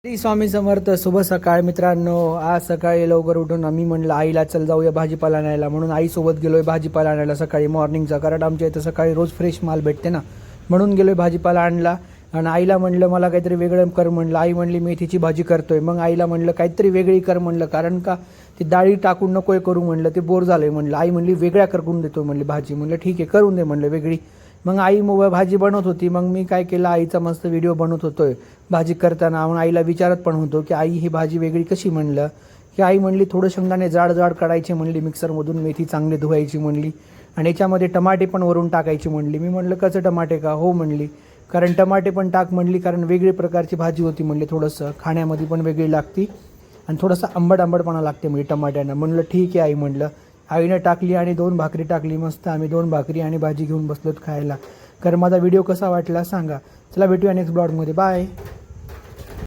श्री स्वामी समर्थ. शुभ सकाळ मित्रांनो. आज सकाळी लवकर उठून आम्ही म्हणलं आईला चल जाऊया भाजीपाला आणायला, म्हणून आईसोबत गेलोय भाजीपाला आणायला सकाळी मॉर्निंगचा. कारण आमच्या इथं सकाळी रोज फ्रेश माल भेटते ना, म्हणून गेलोय भाजीपाला आणला. आणि आईला म्हणलं मला काहीतरी वेगळं कर म्हणलं. आई म्हणली मेथीची भाजी करतोय. मग आईला म्हणलं काहीतरी वेगळी कर म्हणलं, कारण का ती डाळी टाकून नकोय करू म्हणलं, ते बोर झालंय म्हणलं. आई म्हणली वेगळ्या करून देतो म्हणली भाजी. म्हणलं ठीक आहे करून दे म्हणलं वेगळी. मग आई भाजी बनवत होती. मग मी काय केलं, आईचा मस्त व्हिडिओ बनवत होतोय भाजी करताना. मग आईला विचारत पण होतो की आई ही भाजी वेगळी कशी. म्हणलं की आई म्हणली थोडं शेंगदाणे जाड जाड काढायचे म्हणली मिक्सरमधून, मेथी चांगली धुवायची म्हणली, आणि याच्यामध्ये टमाटे पण वरून टाकायची म्हणली. मी म्हणलं कसं टमाटे का. हो म्हणली कारण टमाटे पण टाक म्हणली, कारण वेगळी प्रकारची भाजी होती म्हणली, थोडंसं खाण्यामध्ये पण वेगळी लागती आणि थोडंसं आंबटपणा लागते म्हणजे टमाट्यानं. म्हणलं ठीक आहे आई म्हणलं. आईनं टाकली आणि 2 भाकरी टाकली. मस्त आम्ही 2 भाकरी आणि भाजी घेऊन बसलोत खायला. कारण माझा व्हिडिओ कसा वाटला सांगा. चला भेटूया नेक्स्ट ब्लॉगमध्ये. बाय.